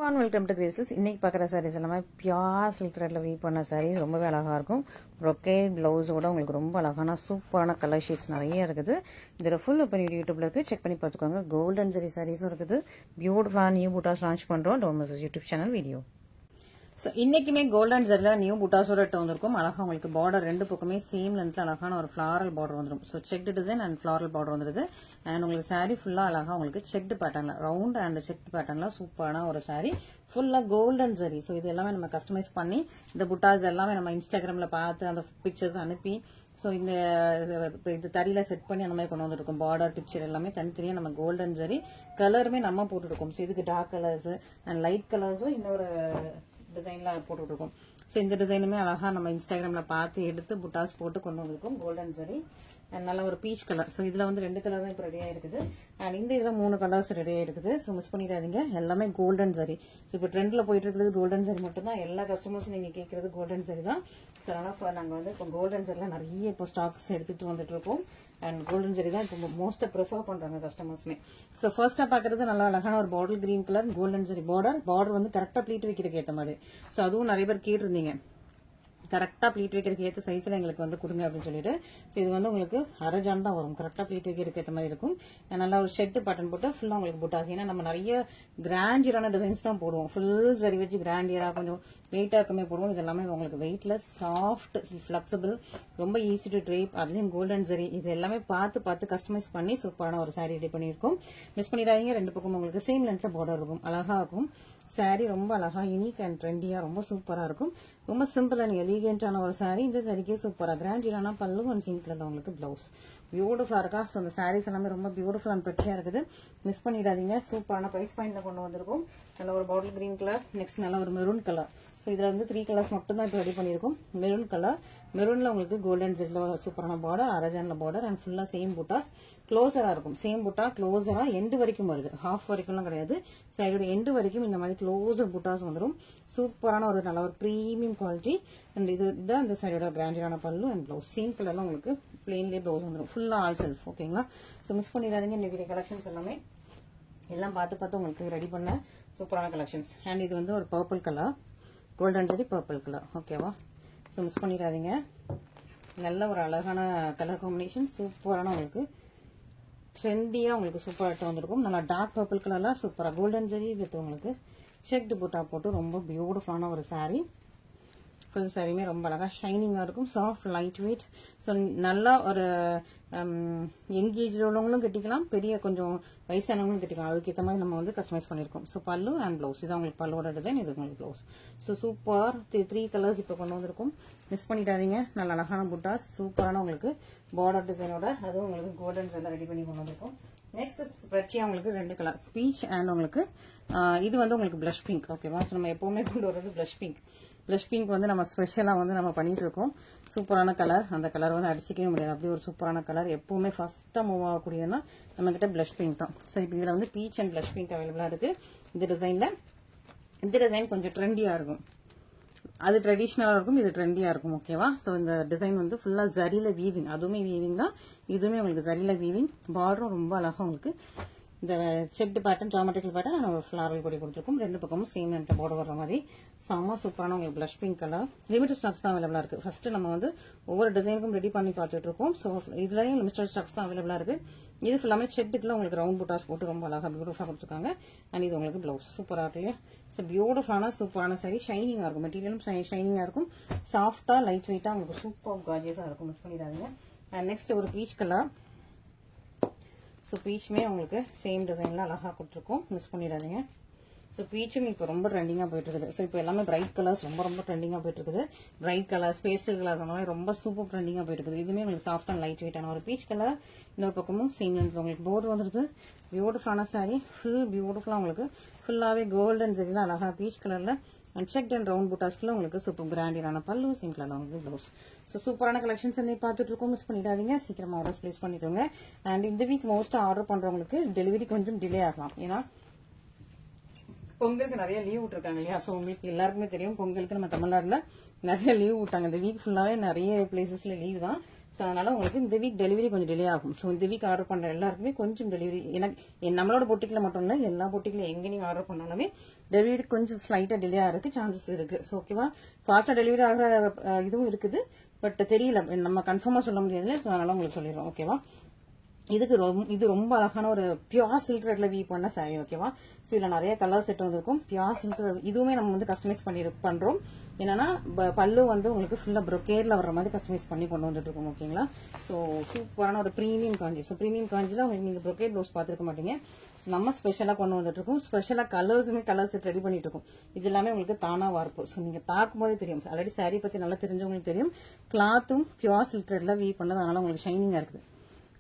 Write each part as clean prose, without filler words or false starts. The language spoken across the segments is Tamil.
Welcome to Graces. இன்னைக்கு பார்க்குற சாரீஸ் எல்லாமே பியூர் சில்க் த்ரெட்ல வீவ் பண்ண சாரீஸ் ரொம்பவே அழகாக இருக்கும். ப்ரொக்கேட் பிளவுஸோட உங்களுக்கு ரொம்ப அழகான சூப்பரான கலர் ஷீட்ஸ் நிறைய இருக்குது. இதோட ஃபுல் இப்போ யூடியூப்ல இருக்கு, செக் பண்ணி பார்த்துக்கோங்க. கோல்டன் ஜரி சாரீஸும் இருக்குது. பியூட்டிஃபுல்லான நியூ பூட்டாஸ் லான்ச் பண்ணுறோம் Tomas YouTube channel video. So இன்னைக்குமே கோல்டன் ஜரியில் நியூ புட்டாஸோட எடுத்து வந்திருக்கும். அழகாக உங்களுக்கு பார்டர் ரெண்டு பக்கமே சேம் லென்த்ல அழகான ஒரு ஃபிளாரல் பார்டர் வந்துடும். So checked design and floral border வந்துருது. அண்ட் உங்களுக்கு சாரீ ஃபுல்லாக அழகாக உங்களுக்கு செக்டு பேட்டர்ல ரவுண்ட் அண்ட் செக்டு பேட்டர்ல சூப்பரான ஒரு சாரீ ஃபுல்லாக கோல்டன் ஜரி. ஸோ இது எல்லாமே நம்ம கஸ்டமைஸ் பண்ணி இந்த புட்டாஸ் எல்லாமே நம்ம இன்ஸ்டாகிராம்ல பார்த்து அந்த பிக்சர்ஸ் அனுப்பி ஸோ இந்த இது தறியில செட் பண்ணி அந்த மாதிரி கொண்டு வந்துருக்கோம். பார்டர் பிக்சர் எல்லாமே தனித்தனியாக நம்ம கோல்டன் ஜரி கலருமே நம்ம போட்டுருக்கோம். ஸோ இதுக்கு டார்க் கலர்ஸ் அண்ட் லைட் கலர்ஸும் இன்னொரு டிசைன்ல போட்டு இருக்கோம். ஸோ இந்த டிசைனுமே அழகா நம்ம இன்ஸ்டாகிராம்ல பார்த்து எடுத்து புட்டாஸ் போட்டு கொண்டு வந்திருக்கோம். கோல்டன் ஜரி அண்ட் நல்ல ஒரு பீச் கலர். ஸோ இதுல வந்து 2 கலர் தான் இப்போ ரெடியா இருக்குது. அண்ட் இந்த இதுல 3 கலர்ஸ் ரெடியா இருக்குது. ஸோ மிஸ் பண்ணிடாதீங்க, எல்லாமே கோல்டன் ஜரி. ஸோ இப்போ ட்ரெண்ட்ல போயிட்டு இருக்கிறது கோல்டன் ஜரி மட்டும் தான். எல்லா கஸ்டமர்ஸும் நீங்க கேட்கறது கோல்டன் ஜரி தான். ஸோ அதனால நாங்க வந்து இப்போ கோல்டன் ஜரில நிறைய இப்போ ஸ்டாக்ஸ் எடுத்துட்டு வந்துட்டு இருக்கோம். அண்ட் கோல்டன் ஜரி தான் இப்போ மோஸ்டா ப்ரிஃபர் பண்றாங்க கஸ்டமர்ஸ்மே. ஸோ ஃபர்ஸ்டா பாக்குறது நல்லா அழகான ஒரு bottle green colour golden zari border வந்து கரெக்டா ப்ளீட் வைக்கிறதுக்கு ஏற்ற மாதிரி. ஸோ அதுவும் நிறைய பேர் கேட்டிருந்தீங்க, கரெக்டா ப்ளீட் வைக்கிறதுக்கு ஏற்ற சைஸ்ல எங்களுக்கு வந்து கொடுங்க அப்படின்னு சொல்லிட்டு. ஸோ இது வந்து உங்களுக்கு அரஜான் தான் வரும், கரெக்டா ப்ளீட் வைக்கிறதுக்கு ஏற்ற மாதிரி இருக்கும். நல்லா ஒரு ஷெட் பேட்டர்ன் போட்டு ஃபுல்லா உங்களுக்கு புட்டாஸ். ஏன்னா நம்ம நிறைய கிராண்டியரான டிசைன்ஸ் தான் போடுவோம். ஃபுல் சரி வச்சு கிராண்டியரா கொஞ்சம் வெயிட்டா இருக்குமே போடுவோம். இது எல்லாமே உங்களுக்கு வெயிட்லெஸ், சாஃப்ட், ஃபிளெக்சிபிள், ரொம்ப ஈஸி டு ட்ரேப். அதுலயும் கோல்டன் ஜரி. இது எல்லாமே பார்த்து கஸ்டமைஸ் பண்ணி சூப்பரான ஒரு சாரீ ரெடி பண்ணிருக்கோம். மிஸ் பண்ணிடாதீங்க. ரெண்டு பக்கம் உங்களுக்கு சேம் லென்த்ல பார்டர் இருக்கும். அழகா இருக்கும் சாரீ. ரொம்ப அழகா யூனிக் அண்ட் ட்ரெண்டியா ரொம்ப சூப்பரா இருக்கும். ரொம்ப சிம்பிள் அண்ட் எலிகென்டான ஒரு சாரீ. இந்த சாரிக்கே சூப்பரா கிராண்டியரான பல்லு அண்ட் சிம்பிள் உங்களுக்கு பிளவுஸ் பியூட்டிஃபுல்லா இருக்கா. ஸோ அந்த சாரீஸ் எல்லாமே ரொம்ப பியூட்டிஃபுல் அண்ட் பிரிட்டியா இருக்குது. மிஸ் பண்ணிடாதீங்க. சூப்பரான பிரைஸ் பாயிண்ட்ல கொண்டு வந்திருக்கும். நல்ல ஒரு பாட்டில் கிரீன் கலர், நெக்ஸ்ட் நல்ல ஒரு மெரூன் கலர். ஸோ இதுல வந்து 3 கலர்ஸ் மட்டும் தான் இப்போ ரெடி பண்ணிருக்கோம். மெரூன் கலர், மெரூன்ல உங்களுக்கு கோல்டன் ஜெல்ல சூப்பரான பார்டர், அரஜான்ல பார்டர் அண்ட் ஃபுல்லா சேம் புட்டாஸ். க்ளோசரா இருக்கும். சேம் புட்டா க்ளோசரா எண்டு வரைக்கும் வருது, ஹாஃப் வரைக்கும்லாம் கிடையாது. சாரியோட எண்டு வரைக்கும் இந்த மாதிரி க்ளோசர் புட்டாஸ் வந்துடும். சூப்பரான ஒரு நல்ல ஒரு பிரீமியம் குவாலிட்டி. அண்ட் இதுதான் இந்த சாரியோட கிராண்டியரான பல்லு அண்ட் பிளவுஸ். சேம் கலர்ல உங்களுக்கு பிளெயின்லேயே பிளவுஸ் வந்துடும். ஃபுல்லா ஆல் செல்ஃப். ஓகேங்களா. ஸோ மிஸ் பண்ணிடாதீங்க. இன்னைக்கு கலெக்ஷன்ஸ் எல்லாமே எல்லாம் பார்த்து உங்களுக்கு ரெடி பண்ண சூப்பரான கலெக்ஷன்ஸ். அண்ட் இது வந்து ஒரு purple colour, golden zari purple colour. ஓகேவா. ஸோ மிஸ் பண்ணிடாதீங்க. நல்ல ஒரு அழகான கலர் காம்பினேஷன். சூப்பரான உங்களுக்கு ட்ரெண்டியா உங்களுக்கு சூப்பரா எடுத்து வந்திருக்கும். நல்லா டார்க் பர்பிள் கலர்ல சூப்பரா கோல்டன் ஜரி வித் உங்களுக்கு செக்டு புட்டா போட்டு ரொம்ப பியூட்டிஃபுல்லான ஒரு சாரீ. ஃபுல் சாரியுமே ரொம்ப அழகா ஷைனிங்கா இருக்கும். Soft light weight. ஸோ நல்லா ஒரு எங்கேஜ் உள்ளவங்களும் கட்டிக்கலாம், பெரிய கொஞ்சம் வயசானவங்களும் கட்டிக்கலாம். அதுக்கேற்ற மாதிரி நம்ம வந்து கஸ்டமைஸ் பண்ணிருக்கோம். ஸோ பல்லு அண்ட் பிளவுஸ் இதான் உங்களுக்கு பல்லுவோட டிசைன், இது உங்களுக்கு பிளவுஸ். ஸோ சூப்பர் 3 கலர்ஸ் இப்போ கொண்டு வந்திருக்கும். மிஸ் பண்ணிடாதீங்க. நல்ல அழகான புட்டாஸ், சூப்பரான உங்களுக்கு பார்டர் டிசைனோட, அதுவும் உங்களுக்கு கோல்டன் எல்லாம் ரெடி பண்ணி கொண்டு வந்திருக்கும். நெக்ஸ்ட் ஸ்ப்ரெட்சியா உங்களுக்கு 2 கலர், பீச் அண்ட் உங்களுக்கு இது வந்து உங்களுக்கு பிளஷ் பிங்க். ஓகேவா. ஸோ நம்ம எப்பவுமே கொண்டு வர்றது பிளஷ் பிங்க். பிளஷ் பிங்க் வந்து நம்ம ஸ்பெஷலா வந்து நம்ம பண்ணிட்டு இருக்கோம். சூப்பரான கலர். அந்த கலர் வந்து அடிச்சிக்கவே முடியாது, அப்படி ஒரு சூப்பரான கலர். எப்பவுமே ஃபர்ஸ்டா மூவ் ஆகக்கூடியதுன்னா நம்ம கிட்ட பிளஷ் பிங்க் தான். ஸோ இப்போ இதுல வந்து பீச் அண்ட் பிளஷ் பிங்க் அவைலபிளா இருக்கு. இந்த டிசைன்ல இந்த டிசைன் கொஞ்சம் ட்ரெண்டியா இருக்கும். அது ட்ரெடிஷனலா இருக்கும், இது ட்ரெண்டியா இருக்கும். ஓகேவா. ஸோ இந்த டிசைன் வந்து ஃபுல்லா ஜரியில வீவிங், அதுவுமே வீவிங் தான், இதுவுமே உங்களுக்கு ஜரியில வீவிங். பார்டரும் ரொம்ப அழகா உங்களுக்கு இந்த செக்டு பேட்டர்ன், ஜாமெட்ரிக்கல் பேட்டர்ன் நம்ம ஃபிளாரல் கொடி கொடுத்துருக்கோம். 2 பக்கமும் சேம் லென்த்ல பார்டர் வர்ற மாதிரி செம்ம சூப்பரான உங்களுக்கு blush pink colour. Limited stocks தான் அவைலபிளா இருக்கு. ஃபர்ஸ்ட் நம்ம வந்து ஒவ்வொரு டிசைனுக்கும் ரெடி பண்ணி பார்த்துட்டு இருக்கோம். ஸோ இதுலயும் லிமிடெட் ஸ்டாக்ஸ் தான் அவைலபிளா இருக்கு. இது ஃபுல்லாமே செட்டுக்குள்ள உங்களுக்கு ரவுண்ட் புட்டாஸ் போட்டு ரொம்ப அழகா பியூட்டிஃபுல்லா கொடுத்துருக்காங்க. அண்ட் இது உங்களுக்கு பிளவுஸ் சூப்பரா இருக்கு இல்லையா. ஸோ பியூட்டிஃபுல்லான சூப்பரான சாரி. ஷைனிங்கா இருக்கும், மெட்டீரியலும் ஷைனிங்கா இருக்கும். சாஃப்டா லைட் வெயிட்டா உங்களுக்கு சூப்பர் கார்ஜியஸா இருக்கும். மிஸ் பண்ணிடாதீங்க. அண்ட் நெக்ஸ்ட் ஒரு பீச் கலர். ஸோ பீச்சுமே உங்களுக்கு சேம் டிசைன்ல அழகா கொடுத்துருக்கோம். மிஸ் பண்ணிடாதீங்க. ஸோ பீச்சும் இப்போ ரொம்ப ட்ரெண்டிங்கா போயிட்டு இருக்குது. ஸோ இப்போ எல்லாமே பிரைட் கலர்ஸ் ரொம்ப ட்ரெண்டிங்கா போயிட்டு இருக்குது. பிரைட் கலர்ஸ், பேஸ்டல் கலர்ஸ் அந்த மாதிரி ரொம்ப சூப்பர் ட்ரெண்டிங்கா போயிட்டு இருக்குது. இதுவுமே உங்களுக்கு சாஃப்ட் அண்ட் லைட் வெயிட்டான ஒரு பீச் கலர். இன்னொரு பக்கமும் சேம் லென்த் உங்களுக்கு போர்டு வந்துருது. பியூட்டிஃபுல்லான சாரி. ஃபுல் பியூட்டிஃபுல்லா உங்களுக்கு ஃபுல்லாவே கோல்டன் ஜெரியில அழகா பீச் கலர்ல அண்ட் செக் அண்ட் ரவுண்ட் புட்டாஸ்க்குள்ள உங்களுக்கு சூப்பர் கிராண்டியரான பல்லு, சேம் கலர்ல உங்களுக்கு பிளவுஸ். ஸோ சூப்பரான கலெக்ஷன்ஸ் பார்த்துட்டு இருக்கோம். மிஸ் பண்ணிடாதீங்க. சீக்கிரமா ஆர்டர்ஸ் பிளேஸ் பண்ணிக்கோங்க. அண்ட் இந்த வீக் மோஸ்டா ஆர்டர் பண்றவங்களுக்கு டெலிவரி கொஞ்சம் டிலே ஆகலாம். ஏன்னா பொங்கலுக்கு நிறைய லீவ் விட்டுருக்காங்க இல்லையா. ஸோ உங்களுக்கு எல்லாருக்குமே தெரியும், பொங்கலுக்கு நம்ம தமிழ்நாடுல நிறைய லீவ் விட்டாங்க. இந்த வீக் ஃபுல்லாவே நிறைய பிளேசஸ்ல லீவ் தான். ஸோ அதனால உங்களுக்கு இந்த வீக் டெலிவரி கொஞ்சம் டிலே ஆகும். ஸோ இந்த வீக் ஆர்டர் பண்ற எல்லாருக்குமே கொஞ்சம் டெலிவரி எனக்கு நம்மளோட பொட்டிக்ல மட்டும் இல்லை, எல்லா பொட்டிக்ல எங்க நீங்க ஆர்டர் பண்ணாலுமே டெலிவரி கொஞ்சம் ஸ்லைட்டா டிலே ஆகிறதுக்கு சான்சஸ் இருக்கு. ஸோ ஓகேவா, ஃபாஸ்டா டெலிவரி ஆகிற இதுவும் இருக்குது, பட் தெரியல, நம்ம கன்ஃபார்மா சொல்ல முடியாது. ஸோ அதனால உங்களுக்கு சொல்லிடுறோம். ஓகேவா, இது ரொம்ப அழகான ஒரு பியூர் சில்க் த்ரெட்ல வீவ் பண்ண சாரி. ஓகேவா, ஸோ இதுல நிறைய கலர் செட் வந்திருக்கும். பியூர் சில்க் த்ரெட் இதுவுமே நம்ம வந்து கஸ்டமைஸ் பண்றோம். என்னன்னா பல்லு வந்து உங்களுக்கு ஃபுல்லா ப்ரொக்கேட்ல வர்ற மாதிரி கஸ்டமைஸ் பண்ணி கொண்டு வந்துட்டு இருக்கோம். ஓகேங்களா, ஸோ சூப்பரான ஒரு பிரீமியம் காஞ்சி. ஸோ பிரீமியம் காஞ்சில உங்களுக்கு நீங்க ப்ரொக்கேட் ப்ளவுஸ் பார்த்துருக்க மாட்டீங்க. நம்ம ஸ்பெஷலா கொண்டு வந்துட்டு இருக்கோம். ஸ்பெஷலா கலர் செட் ரெடி பண்ணிட்டு இருக்கோம். இது எல்லாமே உங்களுக்கு தானா வார்ப்பு. ஸோ நீங்க பார்க்கும்போது தெரியும். ஆல்ரெடி சாரி பத்தி நல்லா தெரிஞ்சவங்களுக்கு தெரியும். கிளாத்தும் பியூர் சில்க் த்ரெட்ல வீவ் பண்ணது, அதனால உங்களுக்கு ஷைனிங்கா இருக்குது.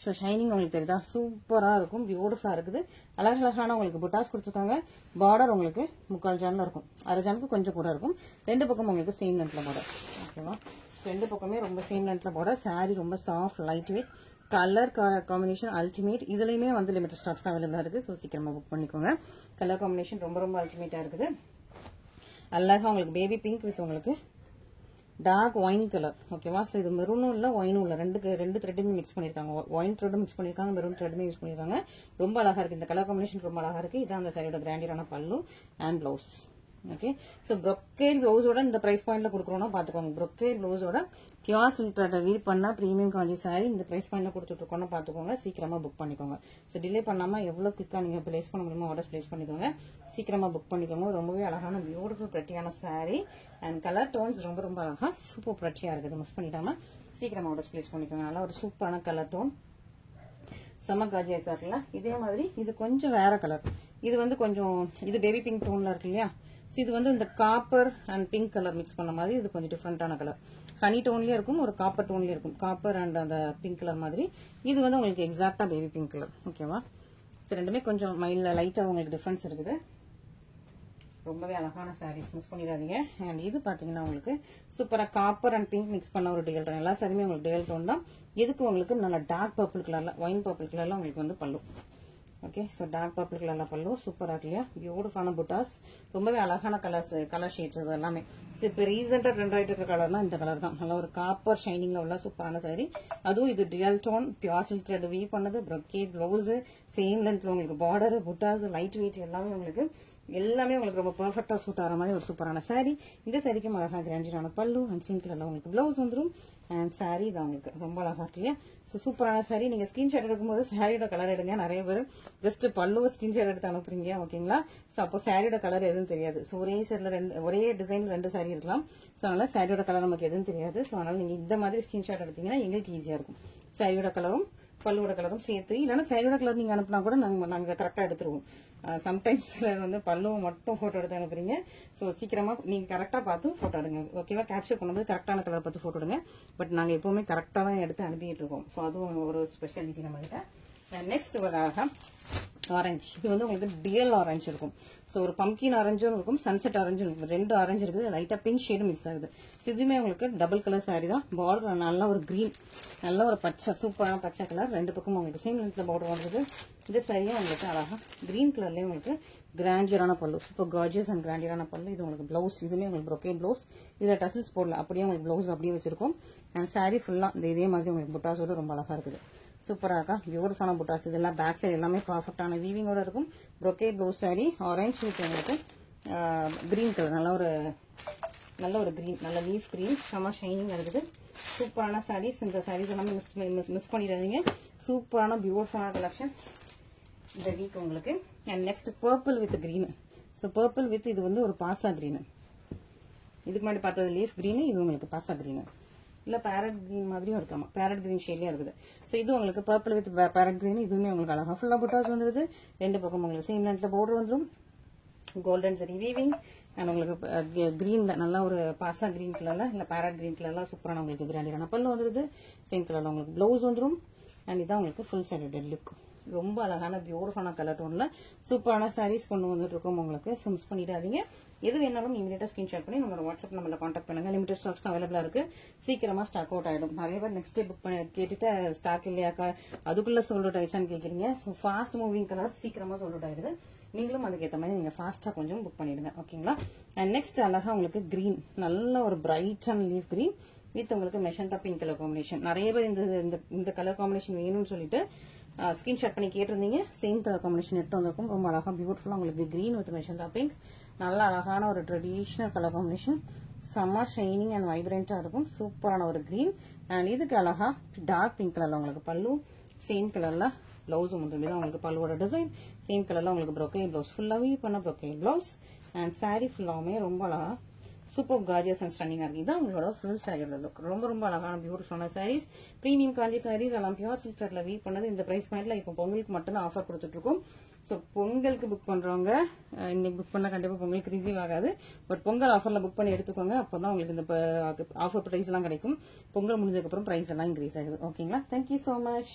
ஸோ ஷைனிங் உங்களுக்கு தெரியுதா, சூப்பரா இருக்கும், பியூட்டிஃபுல்லா இருக்குது. அழகழகான உங்களுக்கு புட்டாஸ் கொடுத்துருக்காங்க. பார்டர் உங்களுக்கு 3/4 ஜான்ல இருக்கும், 1/2 ஜானுக்கு கொஞ்சம் கூட இருக்கும். ரெண்டு பக்கம் உங்களுக்கு சேம் லென்த்ல பார்டர். ஓகேவா, ரெண்டு பக்கமே ரொம்ப சேம் லென்த்ல பார்டர். சாரி ரொம்ப soft light weight, colour combination ultimate. இதுலயுமே வந்து லிமிடெட் ஸ்டாக்ஸ் தான் அவைலபிளா இருக்கு. ஸோ சீக்கிரமா புக் பண்ணிக்கோங்க. கலர் காம்பினேஷன் ரொம்ப ரொம்ப அல்டிமேட்டா இருக்குது. அழகா உங்களுக்கு பேபி பிங்க் வித் உங்களுக்கு டார்க் ஒயின் கலர். ஓகேவா, ஸோ இது மெரூனும் இல்ல ஒயினும் இல்ல, ரெண்டு த்ரெட்டுமே மிக்ஸ் பண்ணிருக்காங்க. ஒயின் த்ரெட்டும் மிக்ஸ் பண்ணிருக்காங்க, மெரூன் த்ரெட்டுமே யூஸ் பண்ணிருக்காங்க. ரொம்ப அழகா இருக்கு. இந்த கலர் காம்பினேஷன் ரொம்ப அழகா இருக்கு. இதான் அந்த சாரியோட கிராண்டியரான பல்லு and blouse. Okay, so brocade பிளவுஸோட இந்த பிரைஸ் பாயிண்ட்ல கொடுக்குறோம்னா பாத்துக்கோங்க. ப்ரொக்கேட் பிளவுஸோட பியூர் சில்க் த்ரெட் வீவ் பண்ண பிரீமியம் காஞ்சி சாரி இந்த பிரைஸ் பாயிண்ட்ல கொடுத்துட்டு இருக்கோம்னா பாத்துக்கோங்க. சீக்கிரமா புக் பண்ணிக்கோங்க. ஸோ டிலே பண்ணாம எவ்வளவு குயிக்கா நீங்க பிளேஸ் பண்ண முடியுமோ ஆர்டர்ஸ் பிளேஸ் பண்ணிக்கோங்க. சீக்கிரமா புக் பண்ணிக்கோங்க. ரொம்பவே அழகான பியூட்டிஃபுல் பிரட்டியான சாரி அண்ட் கலர் டோன்ஸ் ரொம்ப ரொம்ப அழகா சூப்பர் பிரட்டியா இருக்குது. மிஸ் பண்ணிட்டாம சீக்கிரமா ஆர்டர்ஸ் பிளேஸ் பண்ணிக்கோங்க. நல்லா ஒரு சூப்பரான கலர் டோன், செம்ம காஜியஸா இருக்குல்ல. இதே மாதிரி இது கொஞ்சம் வேற கலர். இது வந்து கொஞ்சம் இது பேபி பிங்க் டோன்ல இருக்கு இல்லையா. இது வந்து இந்த copper and pink colour mix பண்ண மாதிரி இது கொஞ்சம் டிஃப்ரெண்டான கலர். ஹனி டோன்லயே இருக்கும், ஒரு காப்பர் டோன்லயே இருக்கும். காப்பர் அண்ட் அந்த பிங்க் கலர் மாதிரி. இது வந்து உங்களுக்கு எக்ஸாக்டா பேபி பிங்க் கலர். ஓகேவா, ரெண்டுமே கொஞ்சம் மைல்ல லைட்டா உங்களுக்கு டிஃபரன்ஸ் இருக்குது. ரொம்பவே அழகான சாரீஸ், மிஸ் பண்ணிடாதீங்க. அண்ட் இது பாத்தீங்கன்னா உங்களுக்கு சூப்பரா காப்பர் அண்ட் பிங்க் மிக்ஸ் பண்ண ஒரு டியல் டோன். எல்லா சாரியுமே உங்களுக்கு டியல் டோன் தான். இதுக்கு உங்களுக்கு நல்ல டார்க் பர்பிள் கலர்ல, ஒயின் பர்பிள் கலர்ல உங்களுக்கு வந்து பல்லு. ஓகே, ஸோ டார்க் பர்பிள் கலர்ல பல்லு சூப்பரா இருக்கு இல்லையா. பியூட்டிஃபுல்லான புட்டாஸ், ரொம்பவே அழகான கலர் ஷேட்ஸ் இது எல்லாமே. இப்போ ரீசெண்டா ட்ரெண்ட் ஆயிட்டு இருக்க கலர்னா இந்த கலர் தான். நல்ல ஒரு காப்பர் ஷைனிங்ல உள்ள சூப்பரான சாரி. அதுவும் இது dual tone pure silk thread weave பண்ணது, ப்ரொக்கேட் பிளவுஸ் சேம் லென்த்ல உங்களுக்கு பார்டர் புட்டாஸ் லைட் வெயிட் எல்லாமே உங்களுக்கு ரொம்ப பெர்ஃபெக்டா சூட் ஆகிற மாதிரி ஒரு சூப்பரான சாரி. இந்த சாரிக்கும் அழகா கிராண்டியரான பல்லு அண்ட் சிங்க் கலர்ல உங்களுக்கு பிளவுஸ் வந்துடும். அண்ட் சாரி தான் உங்களுக்கு ரொம்ப அழகா இருக்கு இல்லையா. ஸோ சூப்பரான சாரி. நீங்க ஸ்கிரீன்ஷாட் எடுக்கும்போது சாரியோட கலர் எடுங்க. நிறைய பேர் ஜஸ்ட் பல்லுவை ஸ்கிரீன்ஷாட் எடுத்து அனுப்புறீங்க. ஓகேங்களா, ஸோ அப்போ சாரியோட கலர் எதுவும் தெரியாது. ஸோ ஒரே டிசைன்ல 2 சாரி இருக்கலாம். ஸோ அதனால சாரியோட கலர் நமக்கு எதுவும் தெரியாது. ஸோ அதனால நீங்க இந்த மாதிரி ஸ்கிரீன்ஷாட் எடுத்தீங்கன்னா எங்களுக்கு ஈஸியா இருக்கும். சாரியோட கலரும் பல்லுவோட கலரும் சேர்த்து, இல்லைன்னா சாரியோட கலர் நீங்க அனுப்புனா கூட நாங்க கரெக்டா எடுத்துருவோம். சம்டைம்ஸ் வந்து பல்லுவை மட்டும் போட்டோ எடுத்து அனுப்புறீங்க. ஸோ சீக்கிரமா நீங்க கரெக்டா பார்த்து போட்டோ எடுங்க. ஓகேவா, கேப்சர் பண்ணும்போது கரெக்டான கலர் பார்த்து போட்டோ எடுங்க. பட் நாங்க எப்பவுமே கரெக்டா தான் எடுத்து அனுப்பிட்டு இருக்கோம். ஸோ அதுவும் ஒரு ஸ்பெஷாலிட்டி நம்ம கிட்ட. நெக்ஸ்ட் வராக ஆரஞ்சு. இது வந்து உங்களுக்கு டியல் ஆரஞ்சு இருக்கும். ஸோ ஒரு பம்கின் ஆரஞ்சும் இருக்கும், சன்செட் ஆரஞ்சும் இருக்கும். 2 ஆரஞ்சு இருக்குது, லைட்டா பிங்க் ஷேடும் மிக்ஸ் ஆகுது. ஸோ இதுவுமே உங்களுக்கு டபுள் கலர் சாரி தான். பார்டர் நல்ல ஒரு கிரீன், நல்ல ஒரு பச்சை, சூப்பரான பச்சை கலர். ரெண்டு பக்கம் உங்களுக்கு சேம் லென்த்ல பார்டர் வந்துருது. இந்த சாரியும் உங்களுக்கு அழகா கிரீன் கலர்லயும் உங்களுக்கு கிராண்டியரான பல்லு, சூப்பர் கார்ஜியஸ் அண்ட் கிராண்டியரான பல்லு. இது உங்களுக்கு பிளவுஸ், இதுமே உங்களுக்கு ப்ரொக்கேட் பிளவுஸ். இதுல டசில்ஸ் போடல, அப்படியே உங்களுக்கு பிளவுஸ் அப்படியே வச்சிருக்கோம். அண்ட் சாரி ஃபுல்லா இதே மாதிரி உங்களுக்கு புட்டாஸோட ரொம்ப அழகா இருக்குது. சூப்பரா இருக்கா, பியூட்டிஃபுல்லான புட்டாஸ். இதெல்லாம் பேக் சைடு எல்லாமே பர்ஃபெக்டான வீவிங்கோட இருக்கும். Brocade blouse sorry orange with உங்களுக்கு கிரீன் கலர், நல்ல ஒரு கிரீன், நல்ல லீஃப் கிரீன், செம ஷைனிங் இருக்குது. சூப்பரான சாரீஸ். இந்த சாரீஸ் எல்லாமே மிஸ் பண்ணிடாதீங்க. சூப்பரான பியூட்டிஃபுல்லான கலெக்ஷன்ஸ் இந்த வீக் உங்களுக்கு. And next purple with green. So purple with இது வந்து ஒரு பாசா கிரீன். இதுக்கு முன்னாடி பார்த்தது லீஃப் கிரீன், இது உங்களுக்கு பாசா கிரீன். இல்ல பேரட் கிரீன் மாதிரியும் இருக்காமா, பேரட் கிரீன் ஷேட்லயே இருக்குது. சோ இது உங்களுக்கு பர்பிள் வித் பேரட் கிரீன். இதுவுமே உங்களுக்கு அழகா ஃபுல்லா புட்டாஸ் வந்துருது. ரெண்டு பக்கம் உங்களுக்கு சேம் லென்த்ல பார்டர் வந்துடும். கோல்டன் சரி வீவிங் அண்ட் உங்களுக்கு கிரீன்ல நல்லா ஒரு பாசா கிரீன் கலர்ல இல்ல பேரட் கிரீன் கலர்ல சூப்பரான உங்களுக்கு கிராண்டியரான பல்லு வந்துருது. சேம் கலர்ல உங்களுக்கு பிளவுஸ் வந்துடும். அண்ட் இதான் உங்களுக்கு ஃபுல் சாரி லுக். ரொம்ப அழகான பியூட்டிஃபுல்லான கலர் டோன்ல சூப்பரான சாரீஸ் கொண்டு வந்துட்டு இருக்கோம் உங்களுக்கு. ஸோ மிஸ் பண்ணிடாதீங்க. எது வேணாலும் இமீடியட்டா ஸ்கிரீன்ஷாட் பண்ணி நம்மளோட வாட்ஸ்அப் நம்பர்ல கான்டாக்ட் பண்ணுங்க. லிமிடெட் ஸ்டாக்ஸ் தான் அவைலபிளா இருக்கு. சீக்கிரமா ஸ்டாக் அவுட் ஆயிடும். நிறைய பேர் நெக்ஸ்ட் டே புக் பண்ணி கேட்டுட்டு ஸ்டாக் இல்லையாக்கா அதுக்குள்ள சோல்ட் அவுட் ஆயிடுச்சான்னு கேக்குறீங்க. ஸோ ஃபாஸ்ட் மூவிங் கலர் சீக்கிரமா சோல்ட் அவுட் ஆயிடுது. நீங்களும் அதுக்கேற்ற மாதிரி நீங்க ஃபாஸ்டா கொஞ்சம் புக் பண்ணிடுங்க. ஓகேங்களா. அண்ட் நெக்ஸ்ட் அழகா உங்களுக்கு கிரீன், நல்ல ஒரு bright and leaf green. With உங்களுக்கு மெஷண்டா பிங்க் கலர் காம்பினேஷன். நிறைய பேர் இந்த கலர் காம்பினேஷன் வேணும்னு சொல்லிட்டு ஸ்கிரீன்ஷாட் பண்ணி கேட்டிருந்தீங்க. சேம் கலர் காம்பினேஷன் எடுத்து வந்திருக்கும். ரொம்ப அழகா பியூட்டிஃபுல்லா உங்களுக்கு கிரீன் வித் மெஷண்டா பிங்க். நல்ல அழகான ஒரு ட்ரெடிஷனல் கலர் காம்பினேஷன். செம்ம ஷைனிங் அண்ட் வைப்ரண்டா இருக்கும். சூப்பரான ஒரு கிரீன். அண்ட் இதுக்கு அழகா டார்க் பிங்க் கலர்ல உங்களுக்கு பல்லு, சேம் கலர்ல பிளவுஸும் வந்து உங்களுக்கு பல்லுவோட டிசைன். சேம் கலர்ல உங்களுக்கு brocade பிளவுஸ், ஃபுல்லாவே பண்ண brocade பிளவுஸ். அண்ட் saree ஃபுல்லாவுமே ரொம்ப அழகா சூப்பர் கார்ஜியஸ் அண்ட் ஸ்டன்னிங்கா இருக்கு. இதான் உங்களோட ஃபுல் சாரியோட லுக். ரொம்ப ரொம்ப அழகான பியூட்டிஃபுல்லான சாரீஸ், பிரீமியம் காஞ்சி சாரீஸ் எல்லாம் பியூர் சில்க் த்ரெட்ல வீவ் பண்ணது. இந்த பிரைஸ் பாயிண்ட்ல இப்போ பொங்கலுக்கு மட்டும் தான் ஆஃபர் கொடுத்துட்டு இருக்கோம். ஸோ பொங்கலுக்கு புக் பண்றவங்க இன்னைக்கு புக் பண்ணா கண்டிப்பா பொங்கலுக்கு ரிசீவ் ஆகாது. பட் பொங்கல் ஆஃபர்ல புக் பண்ணி எடுத்துக்கோங்க. அப்பதான் உங்களுக்கு இந்த ஆஃபர் பிரைஸ் எல்லாம் கிடைக்கும். பொங்கல் முடிஞ்சதுக்கு அப்புறம் பிரைஸ் எல்லாம் இன்க்ரீஸ் ஆகுது. ஓகேங்களா? Thank you so much.